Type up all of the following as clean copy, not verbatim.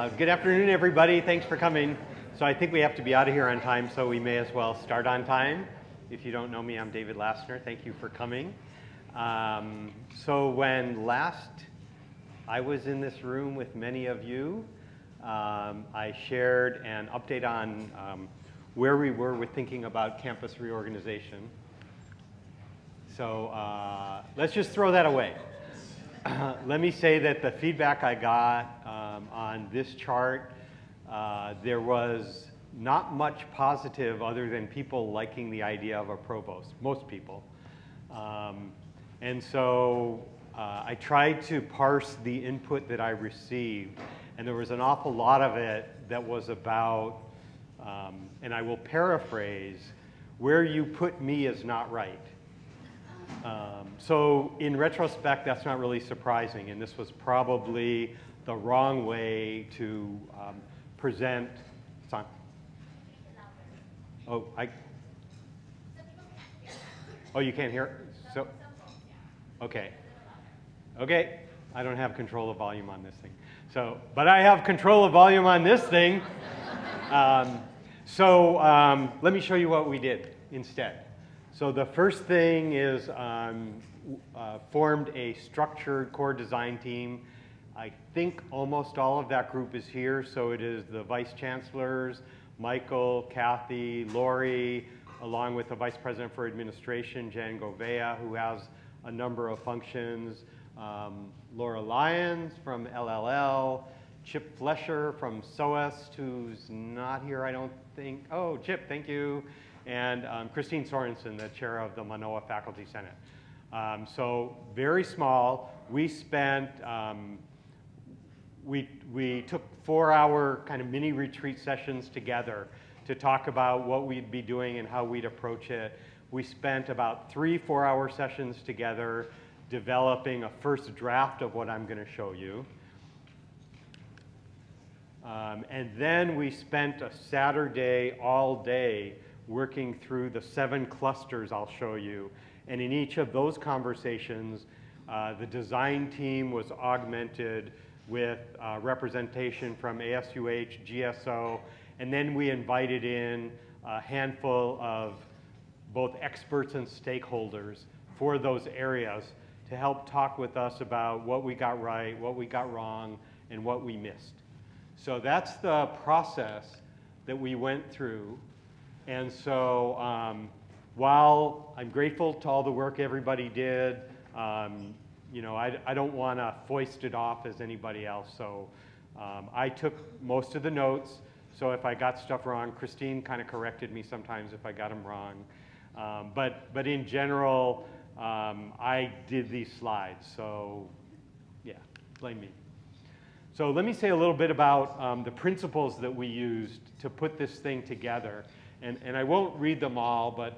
Good afternoon, everybody. Thanks for coming. So I think we have to be out of here on time, so we may as well start on time. If you don't know me, I'm David Lassner. Thank you for coming. So when last I was in this room with many of you, I shared an update on where we were with thinking about campus reorganization. So let's just throw that away. Let me say that the feedback I got on this chart, there was not much positive other than people liking the idea of a provost, most people. And so I tried to parse the input that I received, and there was an awful lot of it that was about, and I will paraphrase, where you put me is not right. So in retrospect, that's not really surprising, and this was probably the wrong way to present. Oh, oh, you can't hear? So, okay. Okay, I don't have control of volume on this thing. So, but I have control of volume on this thing. Let me show you what we did instead. So the first thing is formed a structured core design team. I think almost all of that group is here. So it is the vice chancellors, Michael, Kathy, Lori, along with the vice president for administration, Jan Govea, who has a number of functions, Laura Lyons from LLL, Chip Flesher from SOAS, who's not here, I don't think. Oh, Chip, thank you. And Christine Sorensen, the chair of the Manoa Faculty Senate. So very small. We spent, we took 4-hour kind of mini retreat sessions together to talk about what we'd be doing and how we'd approach it. We spent about 3 4-hour sessions together developing a first draft of what I'm going to show you. And then we spent a Saturday all day working through the 7 clusters I'll show you. And in each of those conversations, the design team was augmented with representation from ASUH, GSO, and then we invited in a handful of both experts and stakeholders for those areas to help talk with us about what we got right, what we got wrong, and what we missed. So that's the process that we went through. And so while I'm grateful to all the work everybody did, you know, I don't want to foist it off as anybody else. So I took most of the notes. So if I got stuff wrong, Christine kind of corrected me sometimes if I got them wrong. But in general, I did these slides. So yeah, blame me. So let me say a little bit about the principles that we used to put this thing together. And I won't read them all, but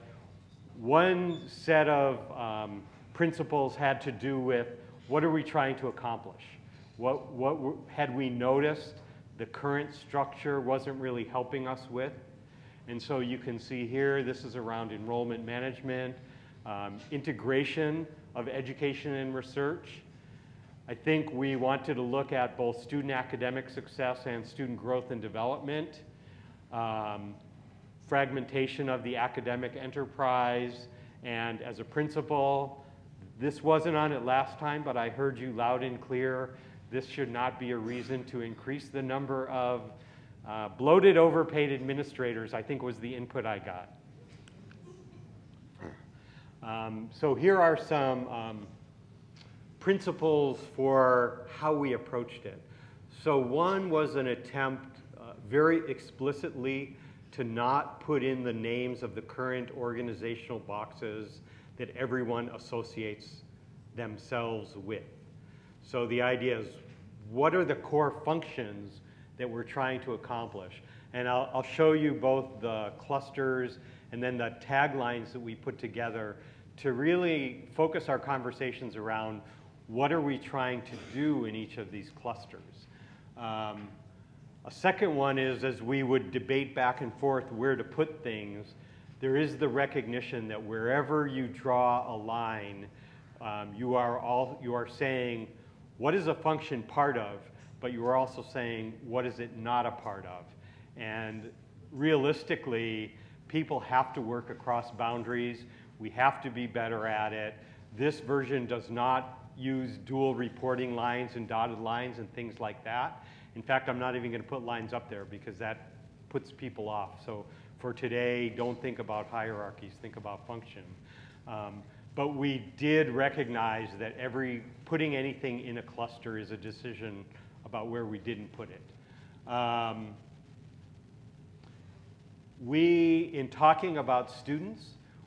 one set of principles had to do with what are we trying to accomplish? What had we noticed the current structure wasn't really helping us with? And so you can see here, this is around enrollment management, integration of education and research. I think we wanted to look at both student academic success and student growth and development. Fragmentation of the academic enterprise, and as a principle, this wasn't on it last time, but I heard you loud and clear, this should not be a reason to increase the number of bloated, overpaid administrators, I think was the input I got. So here are some principles for how we approached it. So one was an attempt very explicitly to not put in the names of the current organizational boxes that everyone associates themselves with. So the idea is, what are the core functions that we're trying to accomplish? And I'll show you both the clusters and then the taglines that we put together to really focus our conversations around what are we trying to do in each of these clusters. A second one is, as we would debate back and forth where to put things, there is the recognition that wherever you draw a line, you are saying, what is a function part of, but you were also saying, what is it not a part of? And realistically, people have to work across boundaries. We have to be better at it. This version does not use dual reporting lines and dotted lines and things like that. In fact, I'm not even going to put lines up there because that puts people off. So for today, don't think about hierarchies, think about function. But we did recognize that putting anything in a cluster is a decision about where we didn't put it. In talking about students,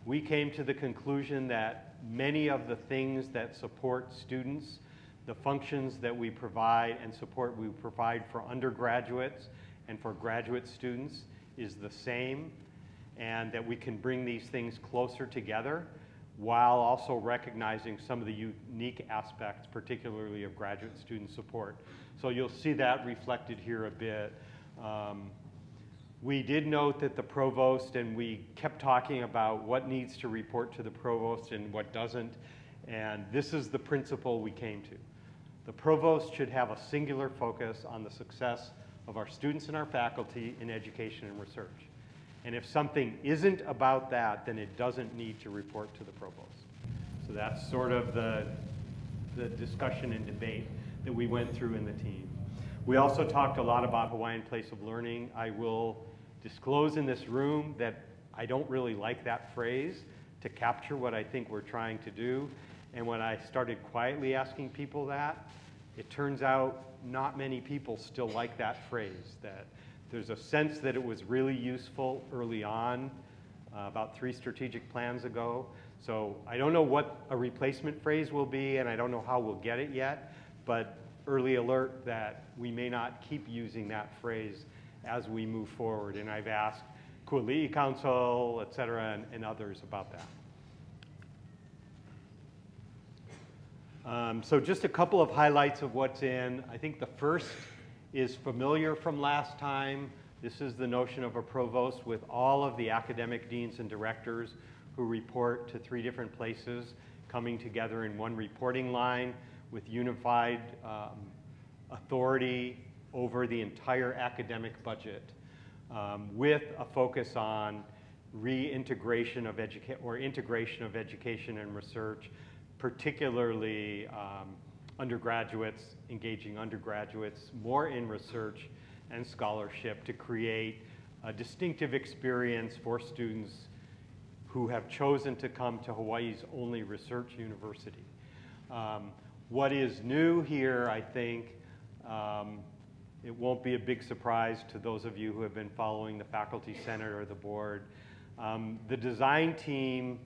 we came to the conclusion that many of the things that support students, the functions that we provide and support we provide for undergraduates and for graduate students is the same, and that we can bring these things closer together while also recognizing some of the unique aspects, particularly of graduate student support. So you'll see that reflected here a bit. We did note that the provost, and we kept talking about what needs to report to the provost and what doesn't, and this is the principle we came to. The provost should have a singular focus on the success of our students and our faculty in education and research. And if something isn't about that, then it doesn't need to report to the provost. So that's sort of the discussion and debate that we went through in the team. We also talked a lot about Hawaiian place of learning. I will disclose in this room that I don't really like that phrase to capture what I think we're trying to do. And when I started quietly asking people that, it turns out not many people still like that phrase, that there's a sense that it was really useful early on, about 3 strategic plans ago. So I don't know what a replacement phrase will be, and I don't know how we'll get it yet, but early alert that we may not keep using that phrase as we move forward. And I've asked Kuali'i Council, et cetera, and others about that. So just a couple of highlights of what's in. I think the first is familiar from last time. This is the notion of a provost with all of the academic deans and directors who report to 3 different places, coming together in one reporting line with unified authority over the entire academic budget, with a focus on reintegration of integration of education and research, particularly undergraduates, engaging undergraduates more in research and scholarship to create a distinctive experience for students who have chosen to come to Hawaii's only research university. What is new here, I think, it won't be a big surprise to those of you who have been following the Faculty Senate or the board. The design team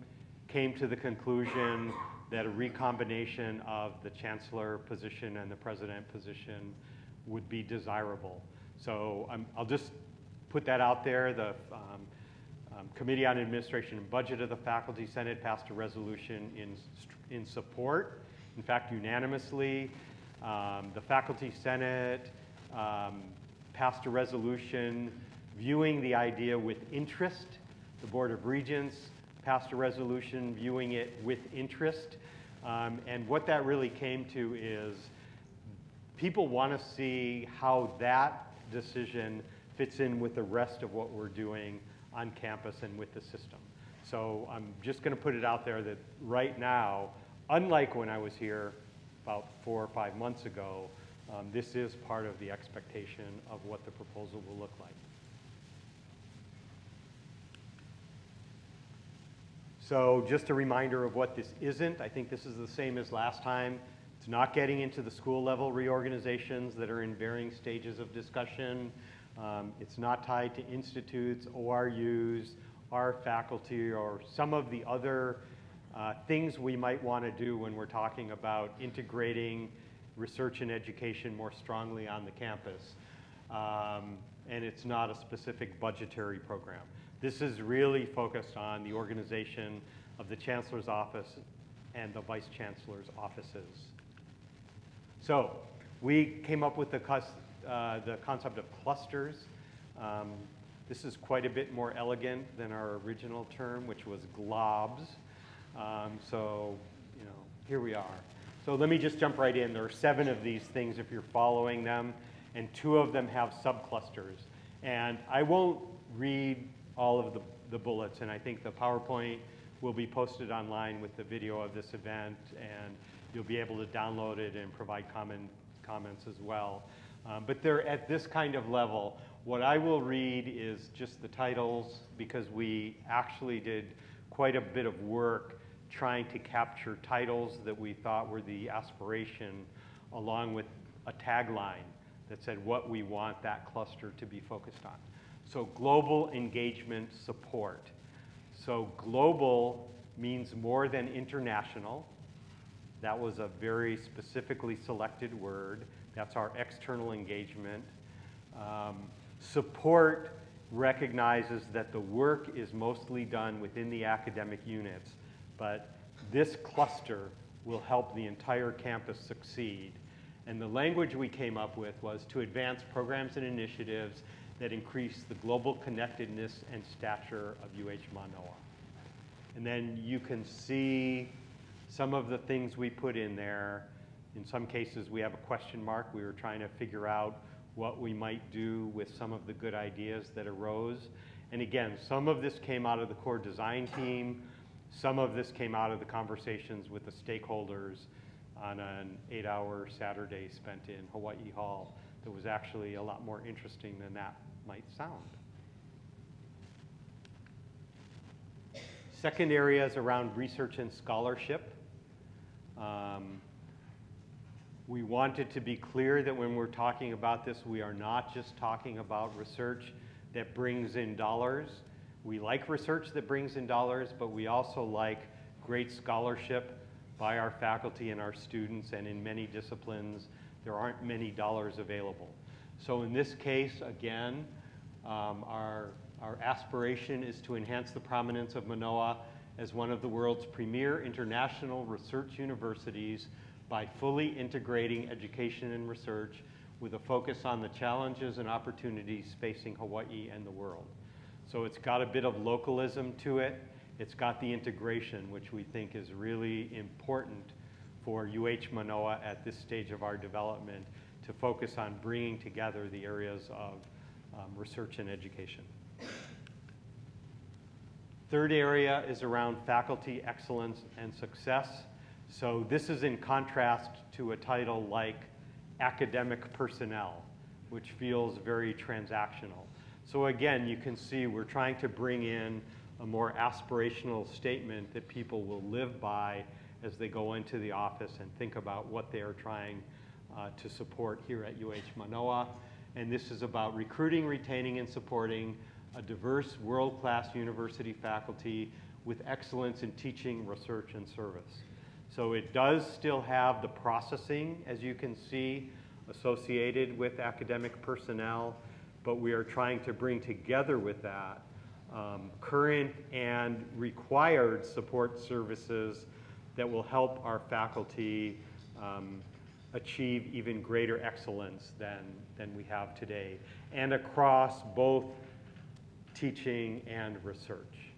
came to the conclusion that a recombination of the chancellor position and the president position would be desirable. So I'll just put that out there. The Committee on Administration and Budget of the Faculty Senate passed a resolution in support, in fact, unanimously. The Faculty Senate passed a resolution viewing the idea with interest. The Board of Regents passed a resolution viewing it with interest. And what that really came to is people want to see how that decision fits in with the rest of what we're doing on campus and with the system. So I'm just going to put it out there that right now, unlike when I was here about 4 or 5 months ago, this is part of the expectation of what the proposal will look like. So just a reminder of what this isn't. I think this is the same as last time. It's not getting into the school level reorganizations that are in varying stages of discussion. It's not tied to institutes, ORUs, our faculty, or some of the other things we might want to do when we're talking about integrating research and education more strongly on the campus. And it's not a specific budgetary program. This is really focused on the organization of the Chancellor's office and the Vice Chancellor's offices. So we came up with the concept of clusters. This is quite a bit more elegant than our original term, which was globs. So, here we are. So let me just jump right in. There are 7 of these things if you're following them, and 2 of them have subclusters. And I won't read all of the bullets, and I think the PowerPoint will be posted online with the video of this event, and you'll be able to download it and provide comments as well. But they're at this kind of level. What I will read is just the titles, because we actually did quite a bit of work trying to capture titles that we thought were the aspiration, along with a tagline that said what we want that cluster to be focused on. So global engagement support. So global means more than international. That was a very specifically selected word. That's our external engagement. Support recognizes that the work is mostly done within the academic units, but this cluster will help the entire campus succeed. And the language we came up with was to advance programs and initiatives that increase the global connectedness and stature of UH Mānoa. And then you can see some of the things we put in there. In some cases, we have a question mark. We were trying to figure out what we might do with some of the good ideas that arose. And again, some of this came out of the core design team. Some of this came out of the conversations with the stakeholders on an 8-hour Saturday spent in Hawaiʻi Hall that was actually a lot more interesting than that might sound. Second area is around research and scholarship. We wanted to be clear that when we're talking about this, we are not just talking about research that brings in dollars. We like research that brings in dollars, but we also like great scholarship by our faculty and our students, and in many disciplines, there aren't many dollars available. So in this case, again, our aspiration is to enhance the prominence of Manoa as one of the world's premier international research universities by fully integrating education and research with a focus on the challenges and opportunities facing Hawaii and the world. So it's got a bit of localism to it. It's got the integration, which we think is really important for UH Mānoa at this stage of our development, to focus on bringing together the areas of research and education. Third area is around faculty excellence and success. So this is in contrast to a title like academic personnel, which feels very transactional. So again, you can see we're trying to bring in a more aspirational statement that people will live by as they go into the office and think about what they are trying to support here at UH Mānoa. And this is about recruiting, retaining, and supporting a diverse world-class university faculty with excellence in teaching, research, and service. So it does still have the processing, as you can see, associated with academic personnel, but we are trying to bring together with that current and required support services that will help our faculty achieve even greater excellence than we have today, and across both teaching and research.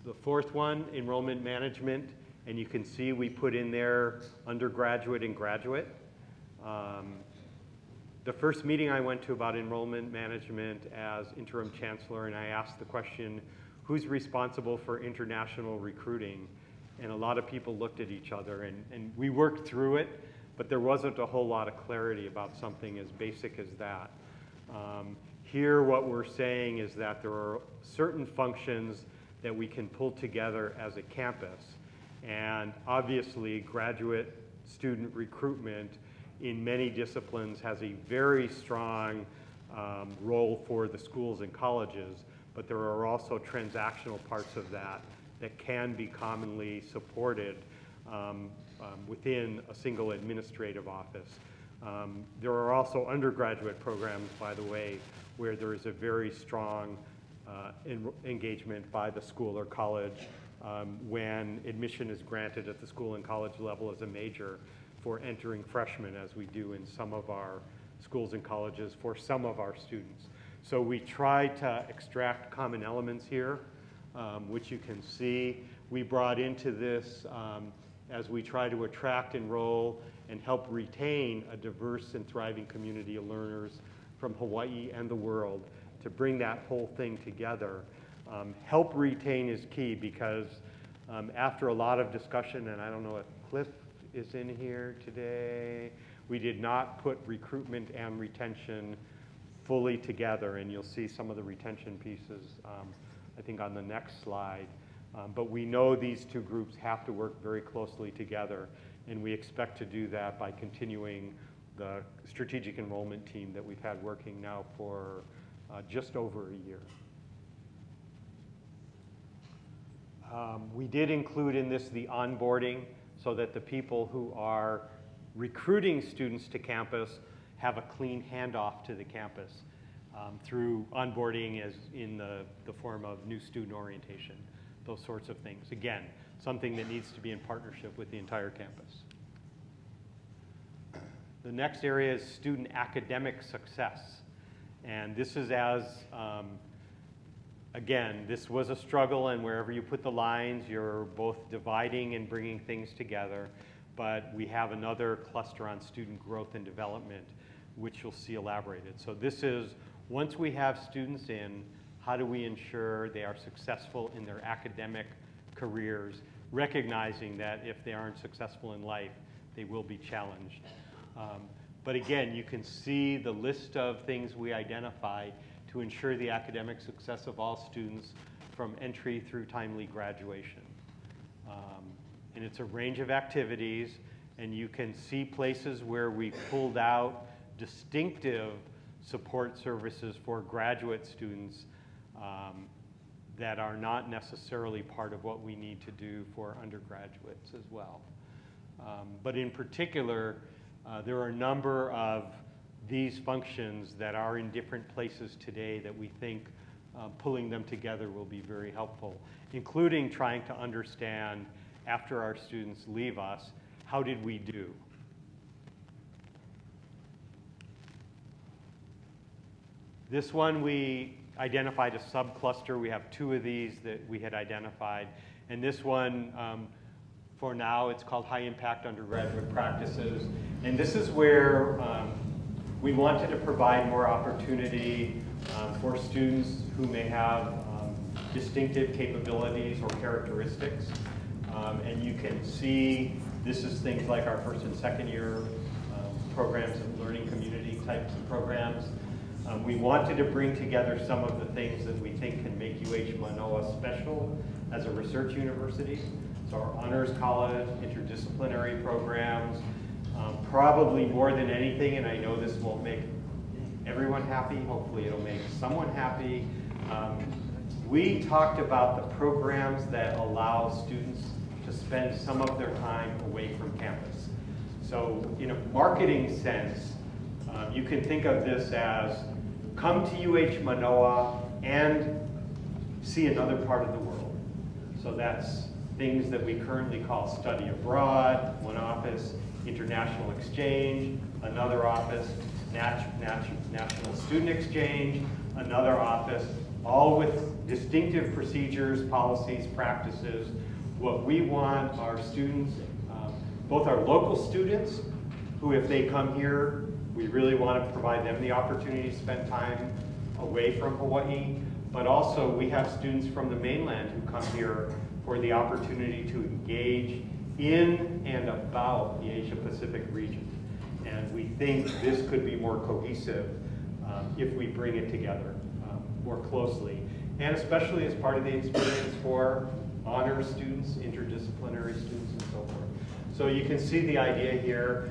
The fourth one, enrollment management, and you can see we put in there undergraduate and graduate. The first meeting I went to about enrollment management as interim chancellor, and I asked the question, who's responsible for international recruiting? And a lot of people looked at each other, and we worked through it, but there wasn't a whole lot of clarity about something as basic as that. Here, what we're saying is that there are certain functions that we can pull together as a campus. And obviously, graduate student recruitment in many disciplines has a very strong role for the schools and colleges, but there are also transactional parts of that that can be commonly supported within a single administrative office. There are also undergraduate programs, by the way, where there is a very strong engagement by the school or college when admission is granted at the school and college level as a major for entering freshmen, as we do in some of our schools and colleges for some of our students. So we try to extract common elements here, which you can see. We brought into this as we try to attract, enroll, and help retain a diverse and thriving community of learners from Hawaii and the world to bring that whole thing together. Help retain is key because after a lot of discussion, and I don't know if Cliff is in here today, we did not put recruitment and retention fully together, and you'll see some of the retention pieces, I think, on the next slide. But we know these two groups have to work very closely together, and we expect to do that by continuing the strategic enrollment team that we've had working now for just over a year. We did include in this the onboarding so that the people who are recruiting students to campus have a clean handoff to the campus through onboarding as in the form of new student orientation, those sorts of things. Again, something that needs to be in partnership with the entire campus. The next area is student academic success. And this is as, again, this was a struggle, and wherever you put the lines, you're both dividing and bringing things together. But we have another cluster on student growth and development, which you'll see elaborated. So this is, once we have students in, how do we ensure they are successful in their academic careers, recognizing that if they aren't successful in life, they will be challenged. But again, you can see the list of things we identified to ensure the academic success of all students from entry through timely graduation. And it's a range of activities, and you can see places where we pulled out distinctive support services for graduate students that are not necessarily part of what we need to do for undergraduates as well. But in particular, there are a number of these functions that are in different places today that we think pulling them together will be very helpful, including trying to understand, after our students leave us, how did we do? This one we identified a subcluster. We have two of these that we had identified. And this one, for now, it's called High Impact Undergraduate Practices. And this is where we wanted to provide more opportunity for students who may have distinctive capabilities or characteristics. And you can see this is things like our first and second year programs and learning community types of programs. We wanted to bring together some of the things that we think can make UH Mānoa special as a research university. So our honors college, interdisciplinary programs, probably more than anything, and I know this won't make everyone happy, hopefully it'll make someone happy. We talked about the programs that allow students to spend some of their time away from campus. So in a marketing sense, you can think of this as come to UH Mānoa and see another part of the world. So that's things that we currently call study abroad, one office, international exchange, another office, national student exchange, another office, all with distinctive procedures, policies, practices. What we want our students, both our local students, who if they come here, we really want to provide them the opportunity to spend time away from Hawaii, but also we have students from the mainland who come here for the opportunity to engage in and about the Asia Pacific region. And we think this could be more cohesive if we bring it together more closely, and especially as part of the experience for honors students, interdisciplinary students, and so forth. So you can see the idea here.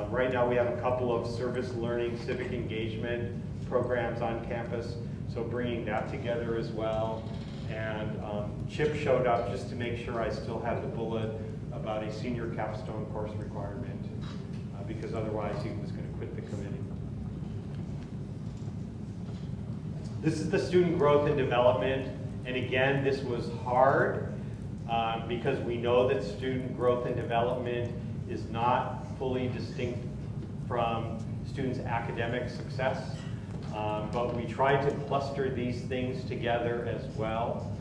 Right now we have a couple of service learning, civic engagement programs on campus, so bringing that together as well. And Chip showed up just to make sure I still had the bullet about a senior capstone course requirement, because otherwise he was going to quit the committee. This is the student growth and development, and again, this was hard because we know that student growth and development is not fully distinct from students' academic success. but we tried to cluster these things together as well.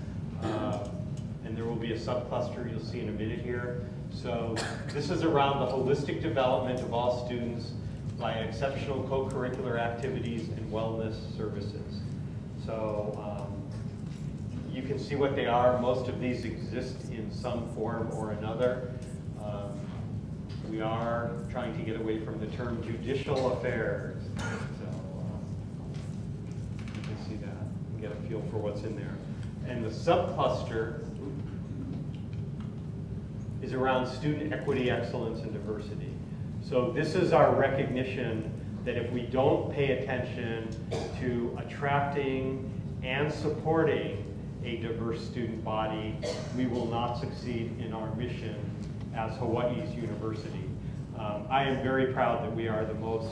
And there will be a subcluster you'll see in a minute here. So this is around the holistic development of all students by exceptional co-curricular activities and wellness services. So you can see what they are. Most of these exist in some form or another. We are trying to get away from the term judicial affairs. So you can see that and get a feel for what's in there. And the subcluster is around student equity, excellence, and diversity. So this is our recognition that if we don't pay attention to attracting and supporting a diverse student body, we will not succeed in our mission as Hawaii's university. I am very proud that we are the most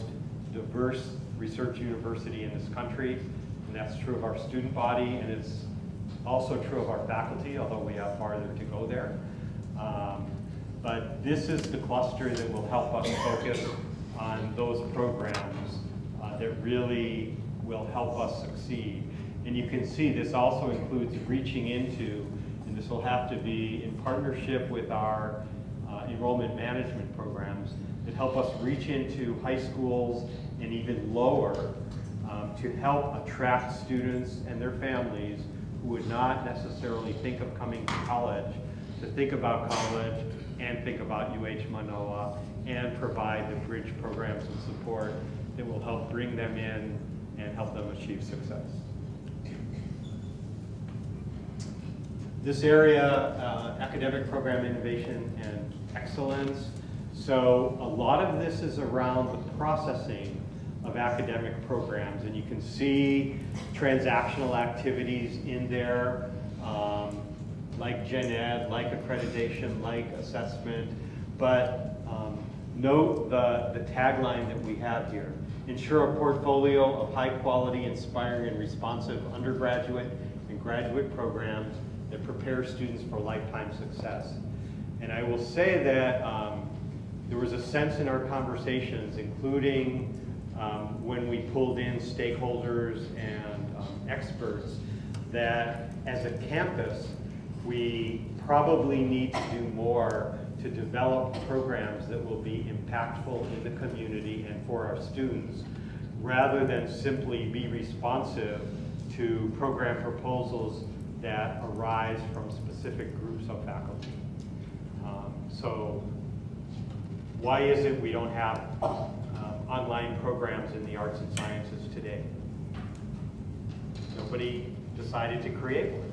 diverse research university in this country, and that's true of our student body, and it's also true of our faculty, although we have farther to go there. But this is the cluster that will help us focus on those programs that really will help us succeed. And you can see this also includes reaching into, and this will have to be in partnership with our enrollment management programs that help us reach into high schools and even lower to help attract students and their families who would not necessarily think of coming to college, to think about college and think about UH Mānoa and provide the bridge programs and support that will help bring them in and help them achieve success. This area, academic program innovation and excellence. So a lot of this is around the processing of academic programs, and you can see transactional activities in there, like gen ed, like accreditation, like assessment, but note the tagline that we have here. Ensure a portfolio of high quality, inspiring, and responsive undergraduate and graduate programs that prepare students for lifetime success. And I will say that there was a sense in our conversations, including when we pulled in stakeholders and experts, that as a campus, we probably need to do more to develop programs that will be impactful in the community and for our students, rather than simply be responsive to program proposals that arise from specific groups of faculty. So why is it we don't have online programs in the arts and sciences today? Nobody decided to create one.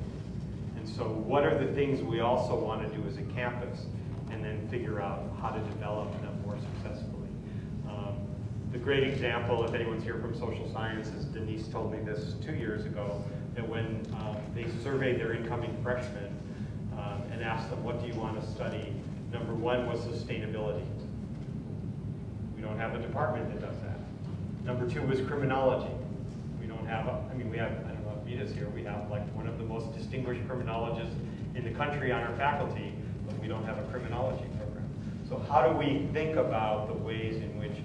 And so what are the things we also want to do as a campus, and then figure out how to develop them more successfully? The great example, if anyone's here from social sciences, Denise told me this 2 years ago, that when they surveyed their incoming freshmen and asked them, what do you want to study? Number one was sustainability. We don't have a department that does that. Number two was criminology. We don't have, we have, I don't know if Vita's here, we have like one of the most distinguished criminologists in the country on our faculty, but we don't have a criminology program. So how do we think about the ways in which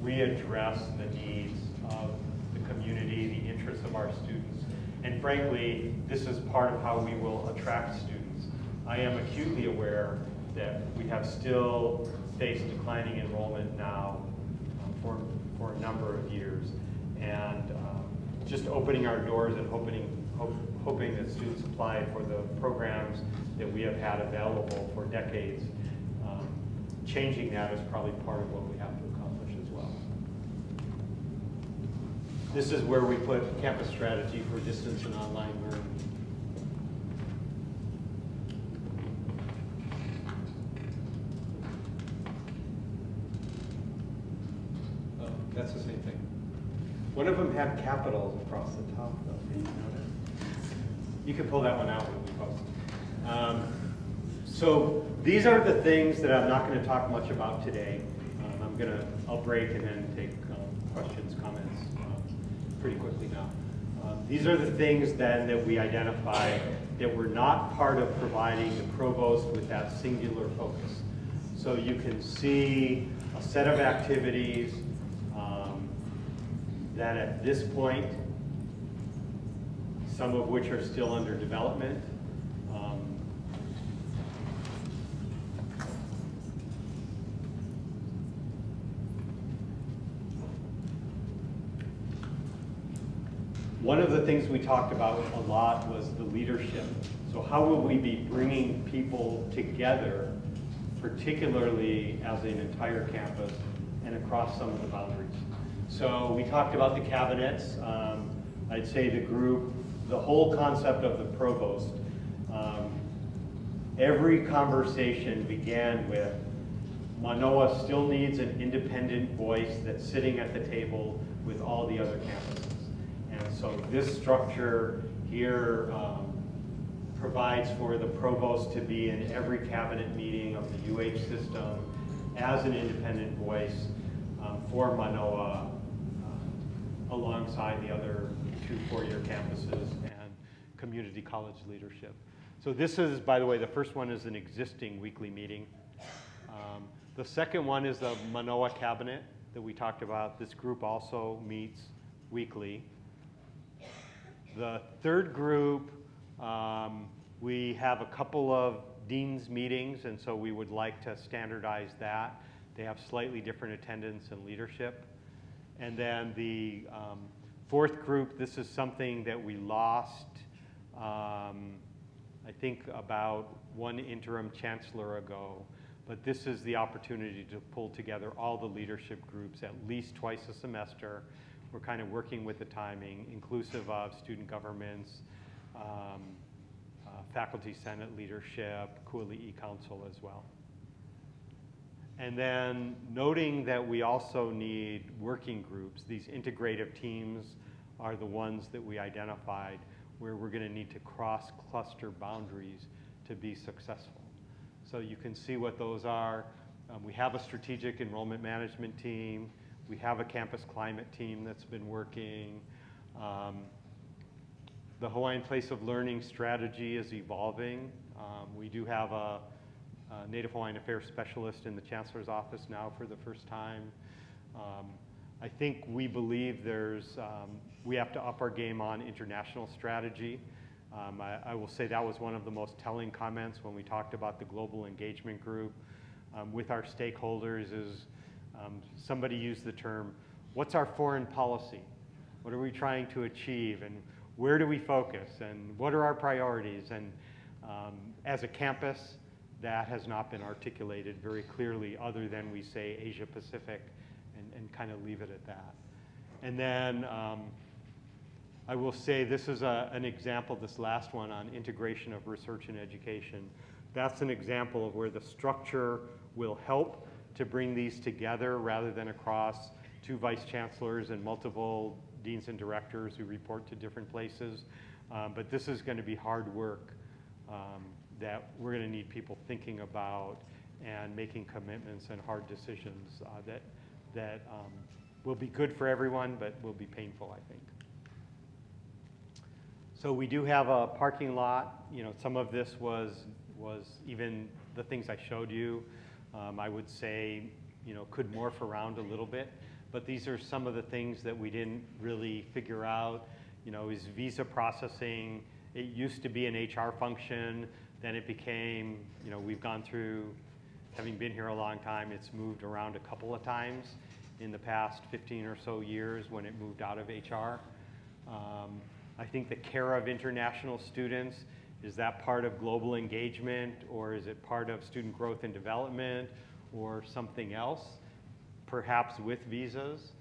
we address the needs of the community, the interests of our students? And frankly, this is part of how we will attract students. I am acutely aware that we have still faced declining enrollment now for a number of years. And just opening our doors and hoping that students apply for the programs that we have had available for decades, changing that is probably part of what we have to accomplish as well. This is where we put campus strategy for distance and online learning. Oh, that's the same thing. One of them had capitals across the top, though. Did you notice? You can pull that one out when we post. So these are the things that I'm not going to talk much about today. I'll break and then take questions, comments pretty quickly now. These are the things then that we identify that were not part of providing the provost with that singular focus. So you can see a set of activities that at this point, some of which are still under development. One of the things we talked about a lot was the leadership. So how will we be bringing people together, particularly as an entire campus and across some of the boundaries? So we talked about the cabinets. I'd say the group, the whole concept of the provost. Every conversation began with Manoa still needs an independent voice that's sitting at the table with all the other campuses. And so this structure here provides for the provost to be in every cabinet meeting of the UH system as an independent voice for Manoa alongside the other 2 four-year campuses and community college leadership. So this is, by the way, the first one is an existing weekly meeting. The second one is the Manoa cabinet that we talked about. This group also meets weekly. The third group, we have a couple of dean's meetings, and so we would like to standardize that. They have slightly different attendance and leadership. And then the fourth group, this is something that we lost, I think about 1 interim chancellor ago, but this is the opportunity to pull together all the leadership groups at least twice a semester. We're kind of working with the timing, inclusive of student governments, faculty senate leadership, Kuali'i Council as well. And then noting that we also need working groups. These integrative teams are the ones that we identified where we're going to need to cross cluster boundaries to be successful. So you can see what those are. We have a strategic enrollment management team. We have a campus climate team that's been working. The Hawaiian Place of Learning strategy is evolving. We do have a Native Hawaiian Affairs specialist in the Chancellor's office now for the first time. I think we believe we have to up our game on international strategy. I will say that was one of the most telling comments when we talked about the global engagement group with our stakeholders is somebody used the term, what's our foreign policy? What are we trying to achieve? And where do we focus? And what are our priorities? And as a campus, that has not been articulated very clearly other than we say Asia Pacific and kind of leave it at that. And then I will say this is an example, this last one on integration of research and education. That's an example of where the structure will help to bring these together rather than across 2 vice chancellors and multiple deans and directors who report to different places. But this is going to be hard work that we're going to need people thinking about and making commitments and hard decisions that will be good for everyone, but will be painful, I think. So we do have a parking lot. You know, some of this was even the things I showed you. I would say, you know, could morph around a little bit, but these are some of the things that we didn't really figure out. You know, is visa processing, it used to be an HR function, then it became, you know, we've gone through, having been here a long time, it's moved around a couple of times in the past 15 or so years when it moved out of HR. I think the care of international students, is that part of global engagement, or is it part of student growth and development, or something else, perhaps with visas?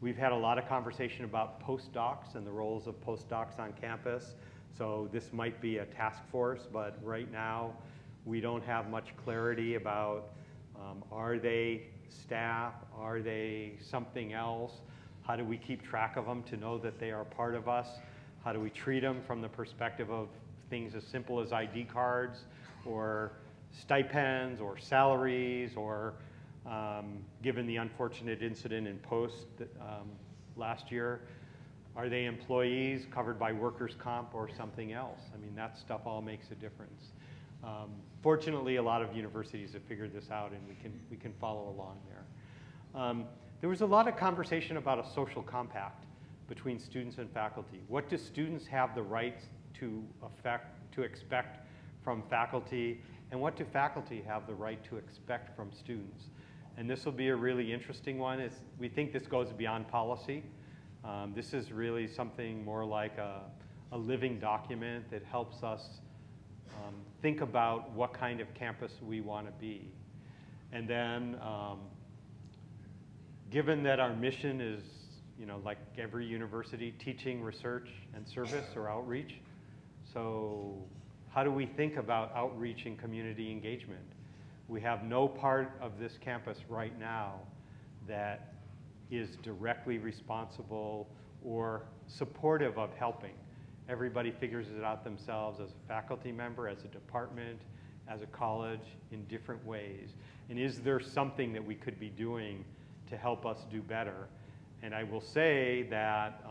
We've had a lot of conversation about postdocs and the roles of postdocs on campus. So this might be a task force, but right now we don't have much clarity about are they staff, are they something else? How do we keep track of them to know that they are part of us? How do we treat them from the perspective of things as simple as ID cards or stipends or salaries or given the unfortunate incident in Post last year, are they employees covered by workers' comp or something else? I mean, that stuff all makes a difference. Fortunately, a lot of universities have figured this out and we can follow along there. there was a lot of conversation about a social compact between students and faculty. What do students have the right to expect from faculty, and what do faculty have the right to expect from students? And this will be a really interesting one. We think this goes beyond policy. This is really something more like a living document that helps us think about what kind of campus we want to be. And then, given that our mission is, like every university, teaching, research, and service or outreach, so how do we think about outreach and community engagement? We have no part of this campus right now that is directly responsible or supportive of helping. Everybody figures it out themselves as a faculty member, as a department, as a college, in different ways. And is there something that we could be doing to help us do better? And I will say that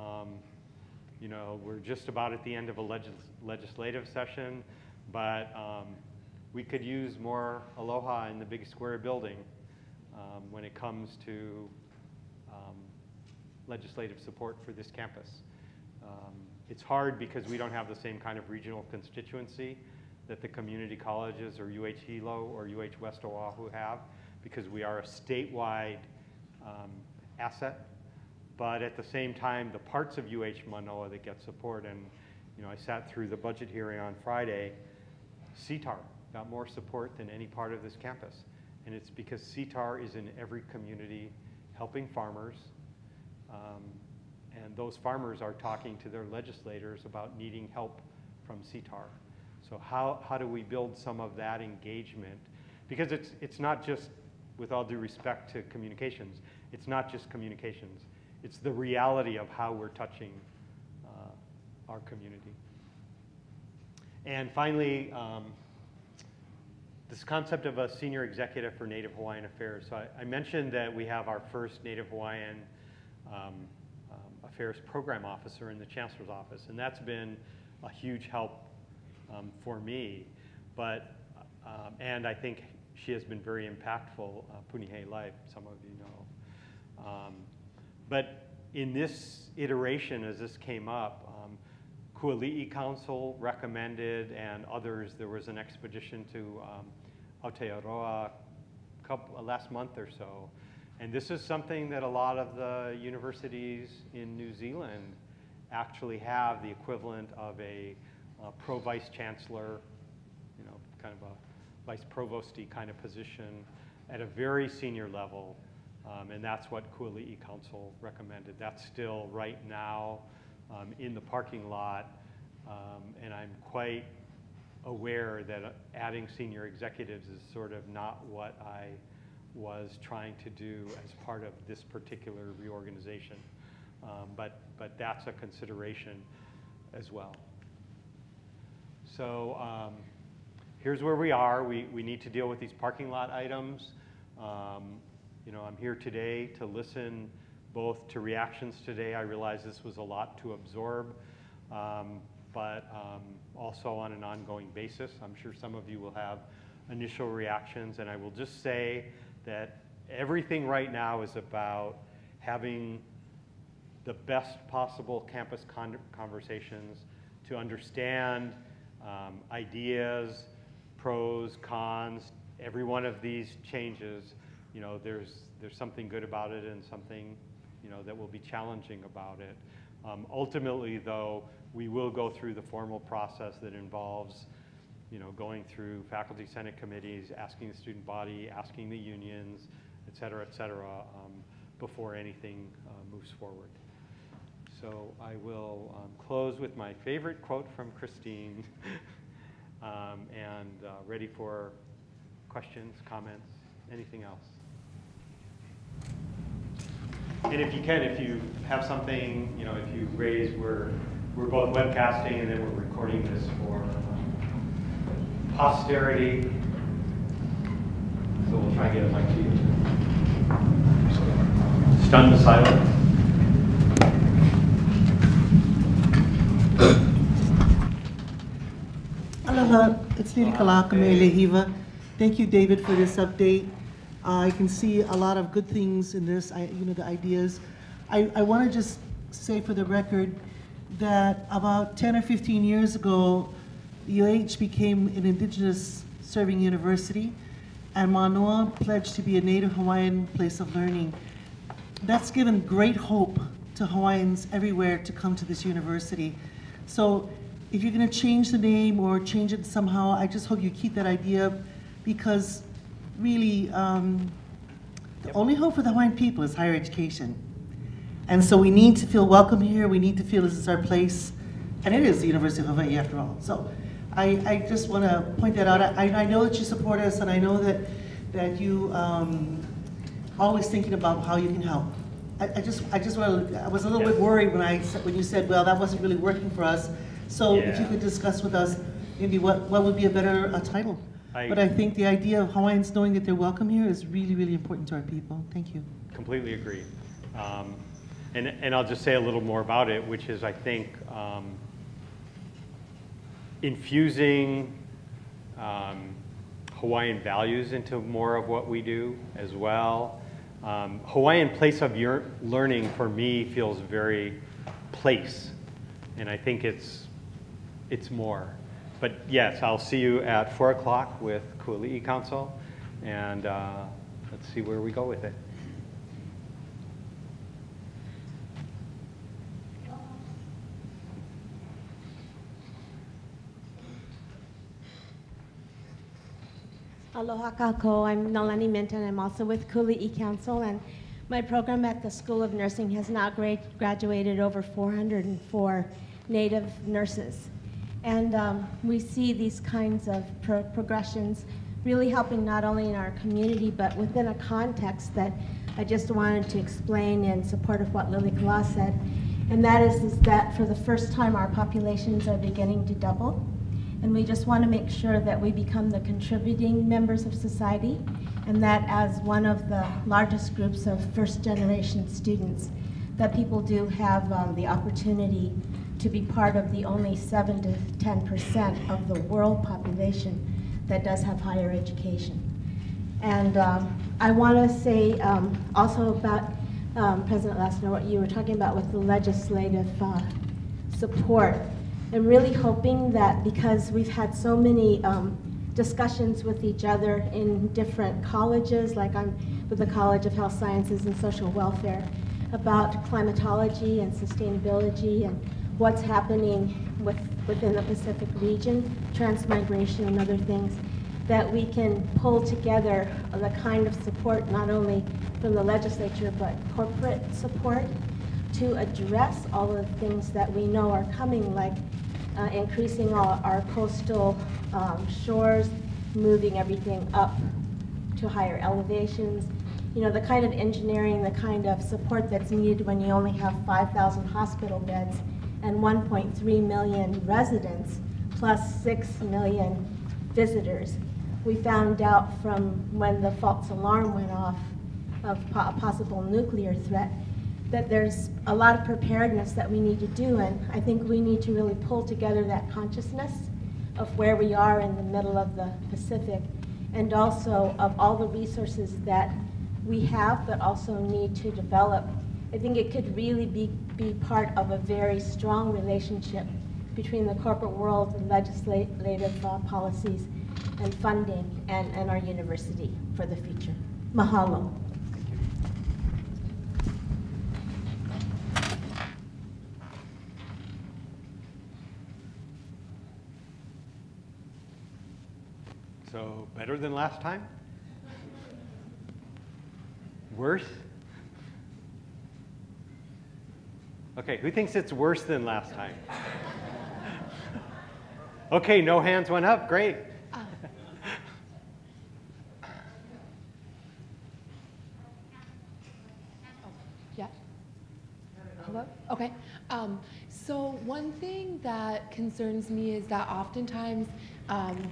we're just about at the end of a legislative session, but we could use more aloha in the big square building when it comes to legislative support for this campus. It's hard because we don't have the same kind of regional constituency that the community colleges or UH Hilo or UH West Oahu have, because we are a statewide asset. But at the same time, the parts of UH Mānoa that get support, and I sat through the budget hearing on Friday, CTAR got more support than any part of this campus. And it's because CTAR is in every community helping farmers, and those farmers are talking to their legislators about needing help from CTAR. So how do we build some of that engagement? Because it's not just, with all due respect to communications, it's not just communications. It's the reality of how we're touching our community. And finally, this concept of a senior executive for Native Hawaiian Affairs. So I mentioned that we have our first Native Hawaiian Affairs Program Officer in the Chancellor's office, and that's been a huge help for me. But, and I think she has been very impactful, Punihei Life, some of you know. But in this iteration, as this came up, Kuali'i Council recommended, and others, there was an expedition to Aotearoa last month or so. And this is something that a lot of the universities in New Zealand actually have, the equivalent of a pro-vice chancellor, kind of a vice provosty kind of position at a very senior level. And that's what Kuali'i Council recommended. That's still right now in the parking lot, and I'm quite aware that adding senior executives is sort of not what I was trying to do as part of this particular reorganization. But that's a consideration as well. So here's where we are. We need to deal with these parking lot items. I'm here today to listen both to reactions today. I realize this was a lot to absorb, but also on an ongoing basis. I'm sure some of you will have initial reactions, and I will just say that everything right now is about having the best possible campus conversations to understand ideas, pros, cons. Every one of these changes, there's something good about it and something that will be challenging about it. Ultimately, though, we will go through the formal process that involves, going through faculty senate committees, asking the student body, asking the unions, et cetera, before anything moves forward. So I will close with my favorite quote from Christine, and ready for questions, comments, anything else. And if you have something, if you raise, we're both webcasting and then we're recording this for posterity. So we'll try and get a mic to you. Stunned to silence. Aloha, it's Nita Kalaka Lehiva. Thank you, David, for this update. I can see a lot of good things in this, the ideas. I want to just say for the record that about 10 or 15 years ago, UH became an Indigenous serving university, and Mānoa pledged to be a Native Hawaiian place of learning. That's given great hope to Hawaiians everywhere to come to this university. So if you're going to change the name or change it somehow, I just hope you keep that idea, because really the only hope for the Hawaiian people is higher education. And so we need to feel welcome here. We need to feel this is our place. And it is the University of Hawaii after all. So I just want to point that out. I know that you support us, and I know that you always thinking about how you can help. I was a little bit worried when you said, well, that wasn't really working for us. So if you could discuss with us maybe what would be a better title. But I think the idea of Hawaiians knowing that they're welcome here is really, really important to our people. Thank you. Completely agree. And I'll just say a little more about it, which is, I think, infusing Hawaiian values into more of what we do as well. Hawaiian place of learning for me feels very place, and I think it's more. But yes, I'll see you at 4 o'clock with Kuali'i Council, and let's see where we go with it. Aloha kākou, I'm Nalani Minton. I'm also with Kuali'i Council, and my program at the School of Nursing has now graduated over 404 Native nurses. And we see these kinds of progressions really helping not only in our community, but within a context that I just wanted to explain in support of what Lily Kala said. And that is that for the first time, our populations are beginning to double. And we just want to make sure that we become the contributing members of society, and that as one of the largest groups of first-generation students, that people do have the opportunity to be part of the only 7 to 10% of the world population that does have higher education. And I want to say also about President Lassner, what you were talking about with the legislative support. I'm really hoping that, because we've had so many discussions with each other in different colleges, like I'm with the College of Health Sciences and Social Welfare, about climatology and sustainability and what's happening within the Pacific region, transmigration and other things, that we can pull together the kind of support not only from the legislature but corporate support to address all of the things that we know are coming, like increasing our coastal shores, moving everything up to higher elevations. You know, the kind of engineering, the kind of support that's needed when you only have 5,000 hospital beds and 1.3 million residents, plus 6 million visitors. We found out from when the false alarm went off of a possible nuclear threat that there's a lot of preparedness that we need to do, and I think we need to really pull together that consciousness of where we are in the middle of the Pacific, and also of all the resources that we have but also need to develop. I think it could really be part of a very strong relationship between the corporate world and legislative policies and funding and our university for the future. Mahalo. So, better than last time? Worse? Okay, who thinks it's worse than last time? Okay, no hands went up, great. Yeah. Hello? Okay. So one thing that concerns me is that oftentimes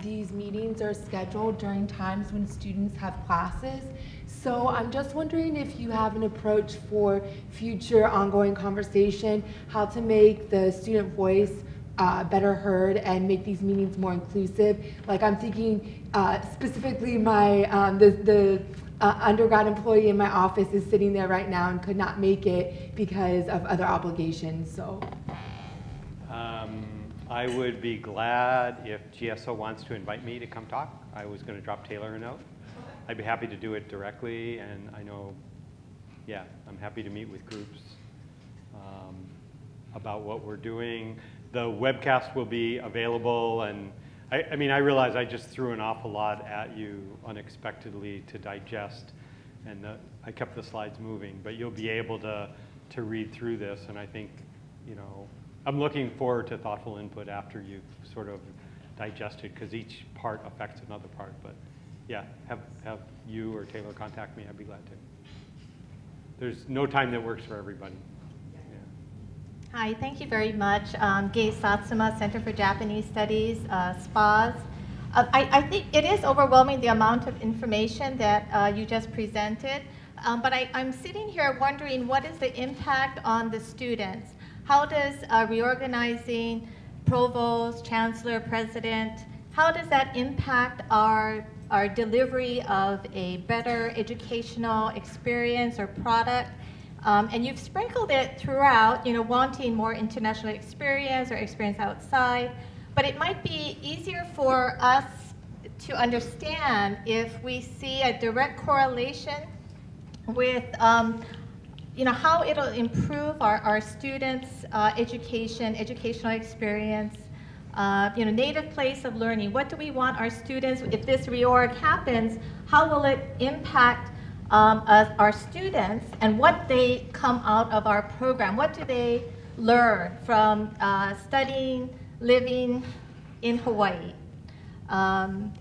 these meetings are scheduled during times when students have classes. So I'm just wondering if you have an approach for future ongoing conversation, how to make the student voice better heard and make these meetings more inclusive. Like I'm thinking specifically my the undergrad employee in my office is sitting there right now and could not make it because of other obligations. So. I would be glad if GSO wants to invite me to come talk. I was going to drop Taylor a note. I'd be happy to do it directly, and I know, yeah, I'm happy to meet with groups about what we're doing. The webcast will be available, and I mean, I realize I just threw an awful lot at you unexpectedly to digest, and I kept the slides moving, but you'll be able to read through this, and I think, you know, I'm looking forward to thoughtful input after you've sort of digested, because each part affects another part. But yeah, have you or Taylor contact me. I'd be glad to. There's no time that works for everybody. Yeah. Hi, thank you very much. Gay Satsuma, Center for Japanese Studies, SPAS. I think it is overwhelming, the amount of information that you just presented. But I'm sitting here wondering, what is the impact on the students? How does reorganizing provost, chancellor, president, how does that impact our delivery of a better educational experience or product? And you've sprinkled it throughout, you know, wanting more international experience or experience outside, but it might be easier for us to understand if we see a direct correlation with you know, how it'll improve our students' educational experience, you know, native place of learning. What do we want our students, if this reorg happens, how will it impact our students and what they come out of our program? What do they learn from studying, living in Hawaii?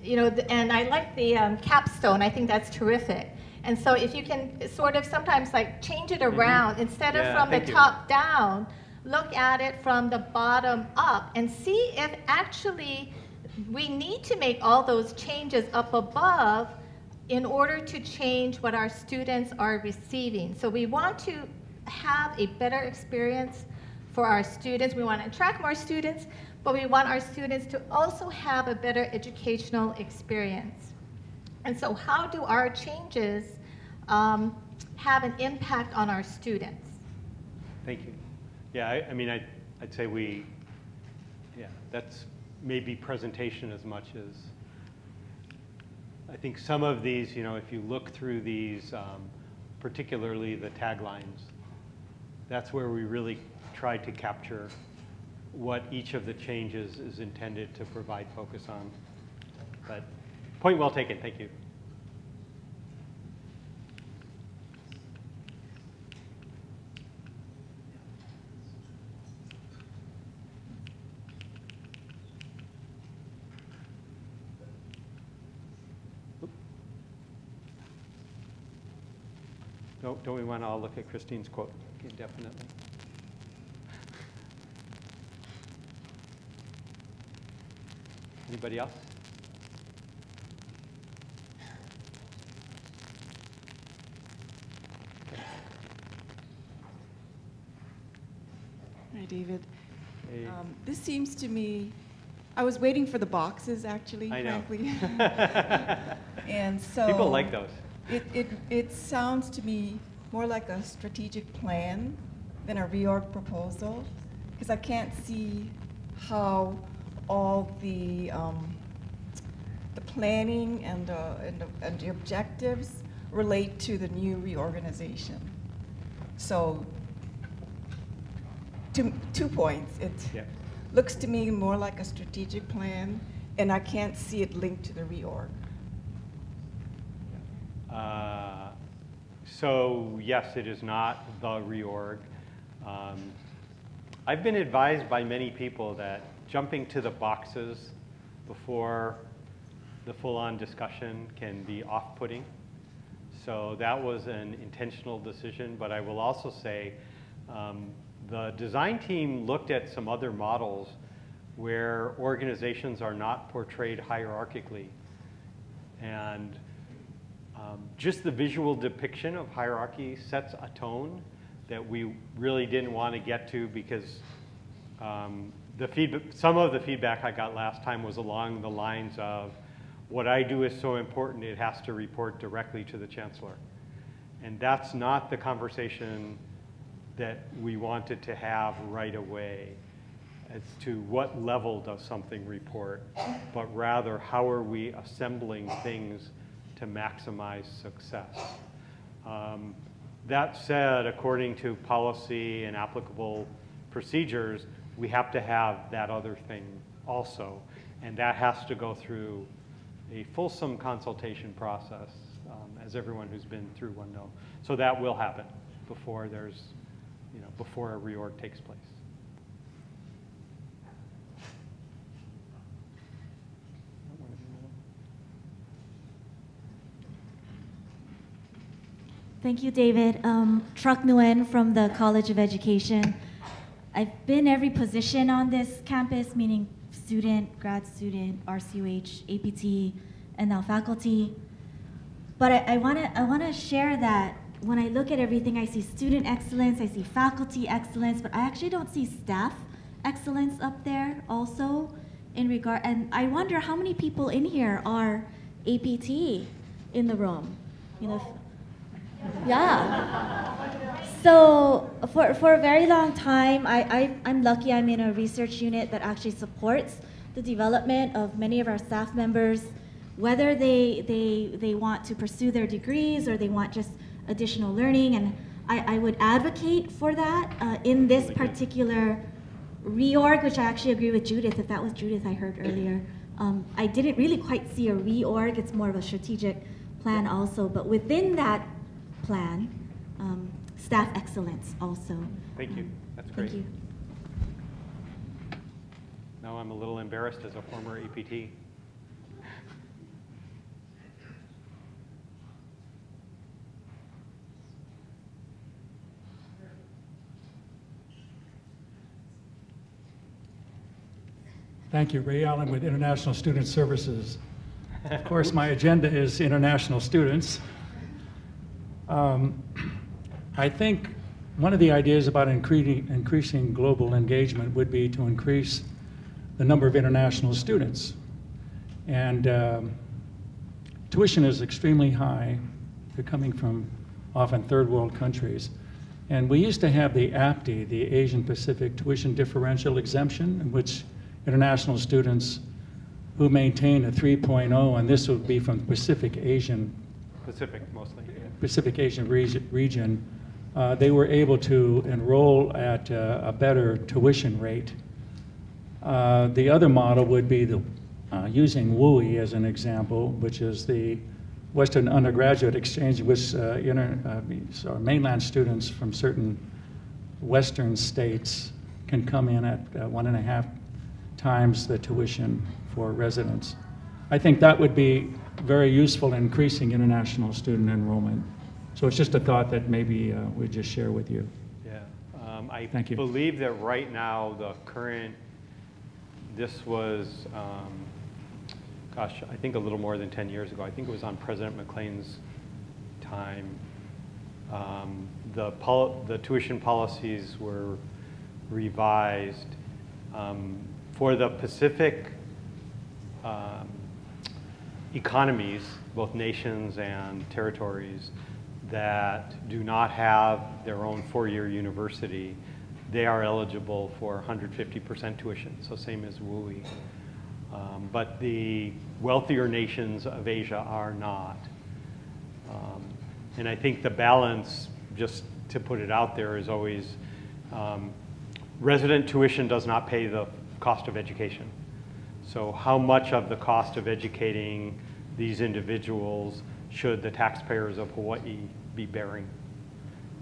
You know, and I like the capstone. I think that's terrific. And so if you can sort of sometimes like change it around, instead of from the top down, look at it from the bottom up and see if actually we need to make all those changes up above in order to change what our students are receiving. So we want to have a better experience for our students. We want to attract more students, but we want our students to also have a better educational experience. And so how do our changes have an impact on our students? Thank you. Yeah, I mean, I'd say yeah, that's maybe presentation as much as, I think some of these, you know, if you look through these, particularly the taglines, that's where we really tried to capture what each of the changes is intended to provide focus on. But point well taken, thank you. Don't we want to all look at Christine's quote indefinitely? Anybody else? Hi, David. Hey. This seems to me, I was waiting for the boxes actually, I know. frankly. And so People like those. It sounds to me more like a strategic plan than a reorg proposal, because I can't see how all the planning and the objectives relate to the new reorganization. So, two points. It looks to me more like a strategic plan, and I can't see it linked to the reorg. So yes, it is not the reorg. I've been advised by many people that jumping to the boxes before the full-on discussion can be off-putting. So that was an intentional decision, but I will also say the design team looked at some other models where organizations are not portrayed hierarchically. And just the visual depiction of hierarchy sets a tone that we really didn't want to get to, because some of the feedback I got last time was along the lines of, what I do is so important, it has to report directly to the Chancellor. And that's not the conversation that we wanted to have right away as to what level does something report, but rather how are we assembling things to maximize success. That said, according to policy and applicable procedures, we have to have that other thing also, and that has to go through a fulsome consultation process, as everyone who's been through one knows. So that will happen before there's, before a reorg takes place. Thank you, David. Truc Nguyen from the College of Education. I've been every position on this campus, meaning student, grad student, RCUH, APT, and now faculty. But I want to share that when I look at everything, I see student excellence, I see faculty excellence, but I actually don't see staff excellence up there also in regard, and I wonder how many people in here are APT in the room, Yeah. So for a very long time, I'm lucky I'm in a research unit that actually supports the development of many of our staff members, whether they want to pursue their degrees or they want just additional learning. And I would advocate for that in this particular reorg, which I actually agree with Judith, if that was Judith I heard earlier. I didn't really quite see a reorg, it's more of a strategic plan also, but within that plan, staff excellence also. Thank you. That's great. Thank you. Now I'm a little embarrassed as a former APT. Thank you. Ray Allen with International Student Services. Of course, my agenda is international students. I think one of the ideas about increasing global engagement would be to increase the number of international students. And tuition is extremely high. They're coming from often third world countries. And we used to have the APTI, the Asian Pacific Tuition Differential Exemption, in which international students who maintain a 3.0, and this would be from Pacific Asian mostly. Yeah. Pacific Asian region, they were able to enroll at a better tuition rate. The other model would be using WUI as an example, which is the Western Undergraduate Exchange, which mainland students from certain Western states can come in at 1.5 times the tuition for residents. I think that would be very useful in increasing international student enrollment. So it's just a thought that maybe we'd just share with you. Yeah, I Thank you. believe that right now this was, gosh, I think a little more than 10 years ago. I think it was on President McLean's time. The tuition policies were revised for the Pacific economies, both nations and territories, that do not have their own four-year university. They are eligible for 150% tuition, so same as WUI. But the wealthier nations of Asia are not. And I think the balance, just to put it out there, is always resident tuition does not pay the cost of education. So how much of the cost of educating these individuals should the taxpayers of Hawaii be bearing?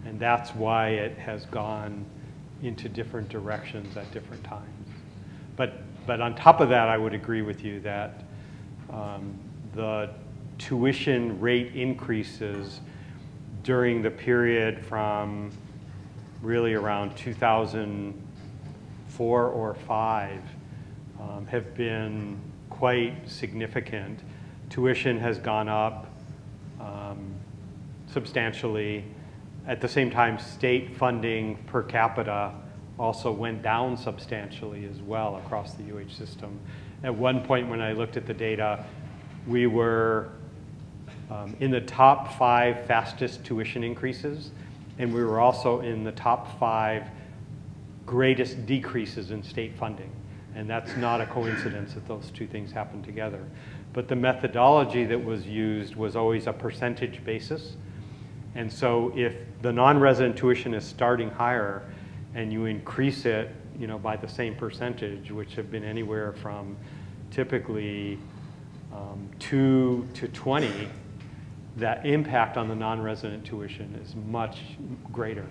And that's why it has gone into different directions at different times. But on top of that, I would agree with you that the tuition rate increases during the period from really around 2004 or 5 have been quite significant. Tuition has gone up substantially. At the same time, state funding per capita also went down substantially as well across the UH system. At one point when I looked at the data, we were in the top 5 fastest tuition increases, and we were also in the top 5 greatest decreases in state funding. And that's not a coincidence that those two things happened together. But the methodology that was used was always a percentage basis. And so if the non-resident tuition is starting higher and you increase it, you know, by the same percentage, which have been anywhere from typically 2 to 20, that impact on the non-resident tuition is much greater.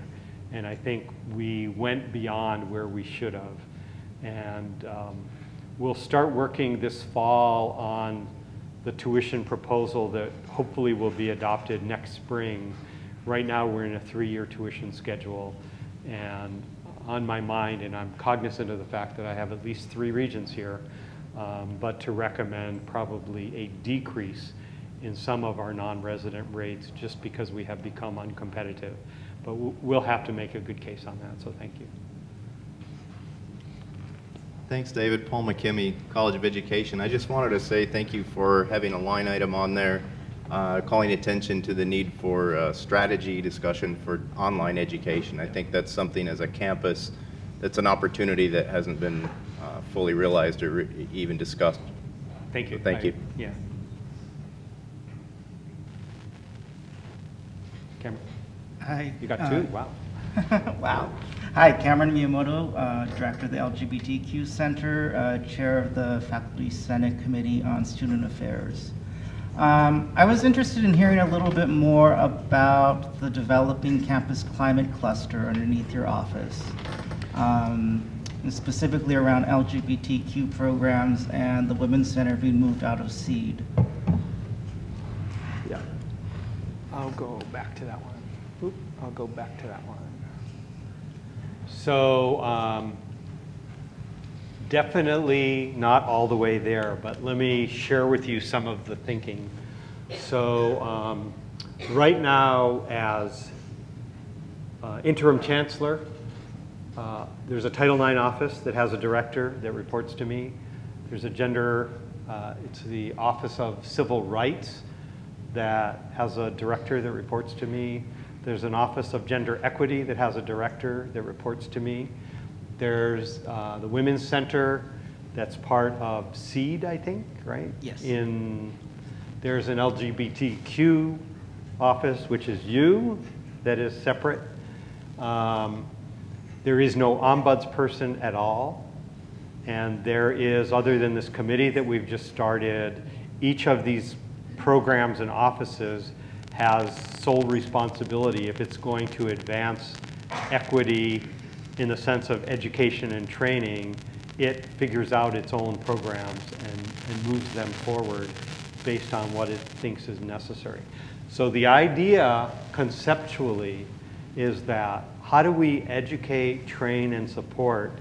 And I think we went beyond where we should have. And we'll start working this fall on the tuition proposal that hopefully will be adopted next spring. Right now we're in a 3-year tuition schedule, and on my mind, and I'm cognizant of the fact that I have at least 3 regions here, but to recommend probably a decrease in some of our non-resident rates just because we have become uncompetitive. But we'll have to make a good case on that, so thank you. Thanks, David. Paul McKimmey, College of Education. I just wanted to say thank you for having a line item on there, calling attention to the need for strategy discussion for online education. I think that's something as a campus, that's an opportunity that hasn't been fully realized or even discussed. Thank you. So thank you. Yeah. Cameron. Hi. You got 2? Wow. Wow. Hi, Cameron Miyamoto, Director of the LGBTQ Center, Chair of the Faculty Senate Committee on Student Affairs. I was interested in hearing a little bit more about the Developing Campus Climate Cluster underneath your office, and specifically around LGBTQ programs and the Women's Center being moved out of SEED. Yeah. I'll go back to that one. Oop, I'll go back to that one. So definitely not all the way there, but let me share with you some of the thinking. So right now, as Interim Chancellor, there's a Title IX office that has a director that reports to me. There's a it's the Office of Civil Rights that has a director that reports to me. There's an Office of Gender Equity that has a director that reports to me. There's the Women's Center that's part of SEED, I think, right? Yes. There's an LGBTQ office, which is you, that is separate. There is no ombudsperson at all. And there is, other than this committee that we've just started, each of these programs and offices has sole responsibility if it's going to advance equity in the sense of education and training. It figures out its own programs and moves them forward based on what it thinks is necessary. So the idea conceptually is that how do we educate, train, and support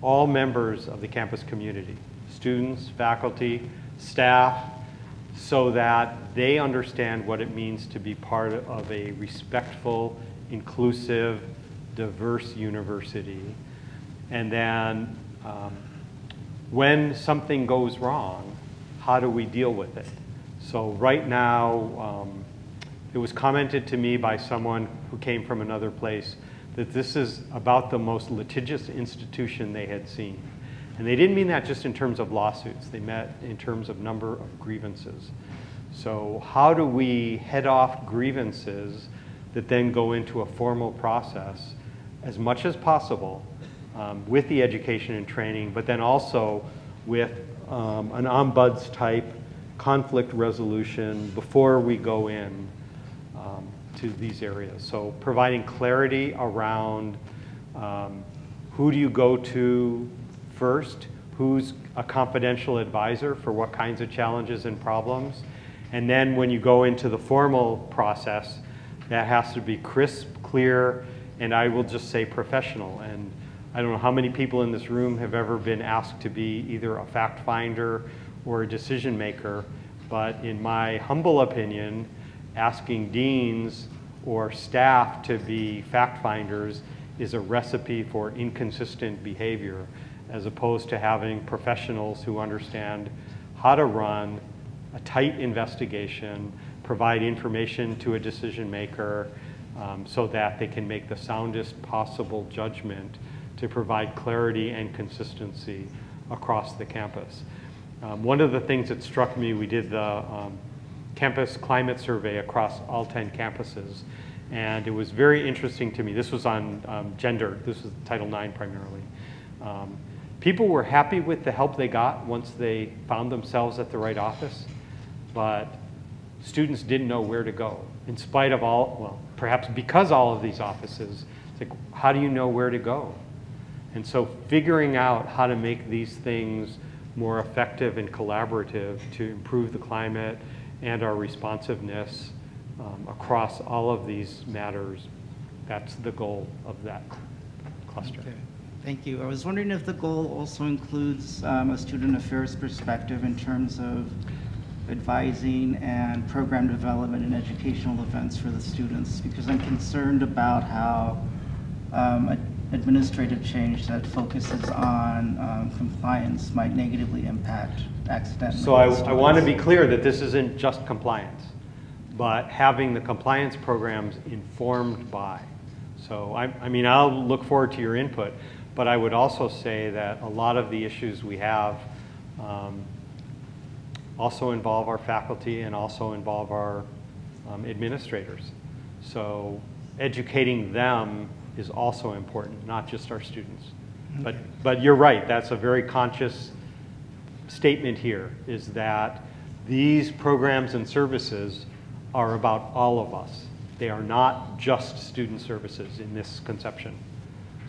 all members of the campus community, students, faculty, staff, so that they understand what it means to be part of a respectful, inclusive, diverse university. And then when something goes wrong, how do we deal with it? So right now, it was commented to me by someone who came from another place that this is about the most litigious institution they had seen. And they didn't mean that just in terms of lawsuits. They meant in terms of number of grievances. So how do we head off grievances that then go into a formal process as much as possible with the education and training, but then also with an ombuds type conflict resolution before we go in to these areas. So providing clarity around who do you go to first, who's a confidential advisor for what kinds of challenges and problems, and then when you go into the formal process, that has to be crisp, clear, and I will just say professional. And I don't know how many people in this room have ever been asked to be either a fact finder or a decision maker, but in my humble opinion, asking deans or staff to be fact finders is a recipe for inconsistent behavior, as opposed to having professionals who understand how to run a tight investigation, provide information to a decision maker so that they can make the soundest possible judgment to provide clarity and consistency across the campus. One of the things that struck me, we did the campus climate survey across all 10 campuses, and it was very interesting to me. This was on gender. This was Title IX primarily. People were happy with the help they got once they found themselves at the right office, but students didn't know where to go. In spite of all, well, perhaps because all of these offices, it's like, how do you know where to go? And so figuring out how to make these things more effective and collaborative to improve the climate and our responsiveness across all of these matters, that's the goal of that cluster. Okay. Thank you. I was wondering if the goal also includes a student affairs perspective in terms of advising and program development and educational events for the students, because I'm concerned about how administrative change that focuses on compliance might negatively impact accidentally. So I want to be clear that this isn't just compliance, but having the compliance programs informed by. So I mean, I'll look forward to your input, but I would also say that a lot of the issues we have also involve our faculty and also involve our administrators. So educating them is also important, not just our students. Okay. But you're right, that's a very conscious statement here, is that these programs and services are about all of us. They are not just student services in this conception.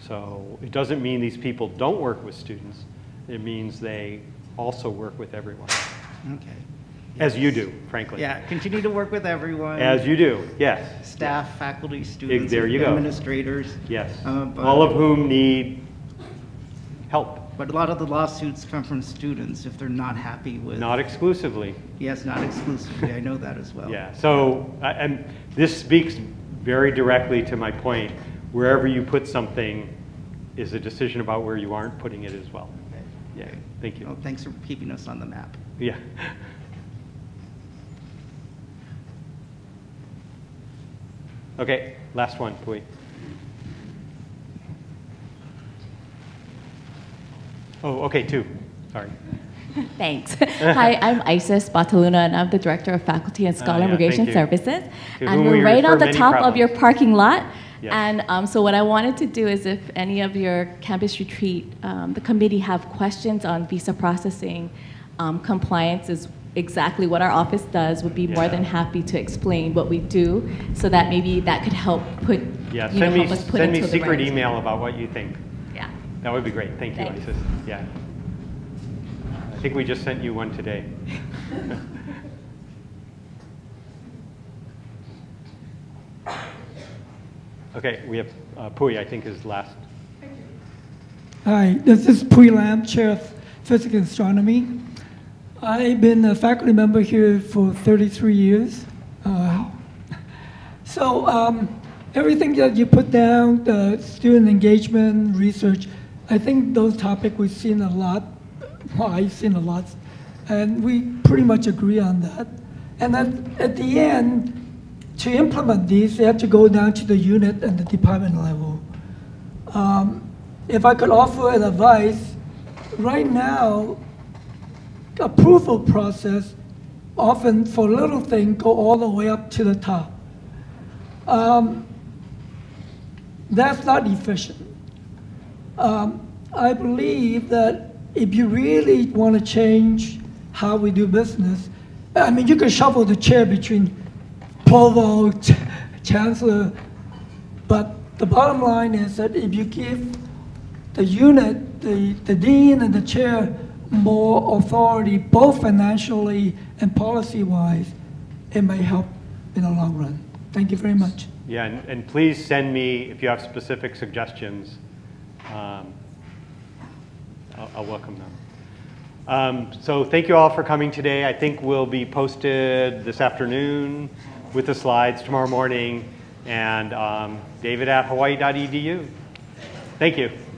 So it doesn't mean these people don't work with students. It means they also work with everyone. Okay. As you do, frankly. Yeah, continue to work with everyone. As you do, yes. Staff, faculty, students, there you administrators. Go. Yes, all of whom need help. But a lot of the lawsuits come from students if they're not happy with... Not exclusively. Yes, not exclusively. I know that as well. Yeah, so, and this speaks very directly to my point. Wherever you put something is a decision about where you aren't putting it as well. Okay. Yeah, thank you. Well, thanks for keeping us on the map. Yeah. Okay, last one, Pui. Oh, okay, two. Sorry. Thanks. Hi, I'm Isis Bataluna, and I'm the Director of Faculty and Scholar Immigration Services. And we're right on the top of your parking lot. Yes. And so what I wanted to do is, if any of your campus retreat, the committee have questions on visa processing, compliance is exactly what our office does, would be more than happy to explain what we do, so that maybe that could help put, send me secret email about what you think. Yeah. That would be great. Thank you, Isis. Yeah. I think we just sent you one today. Okay, we have Pui, I think, is last. Hi, this is Pui Lam, Chair of Physics and Astronomy. I've been a faculty member here for 33 years. So everything that you put down, the student engagement, research, I think those topics we've seen a lot. Well, I've seen a lot, and we pretty much agree on that. And then at the end, to implement these, they have to go down to the unit and the department level. If I could offer an advice, right now, approval process often for little things go all the way up to the top. That's not efficient. I believe that if you really want to change how we do business, I mean, you can shuffle the chair between Provost, Chancellor, but the bottom line is that if you give the unit, the dean and the chair more authority, both financially and policy-wise, it may help in the long run. Thank you very much. Yeah, and please send me, if you have specific suggestions, I'll welcome them. So thank you all for coming today. I think we'll be posted this afternoon with the slides tomorrow morning, and David at Hawaiʻi.edu. Thank you.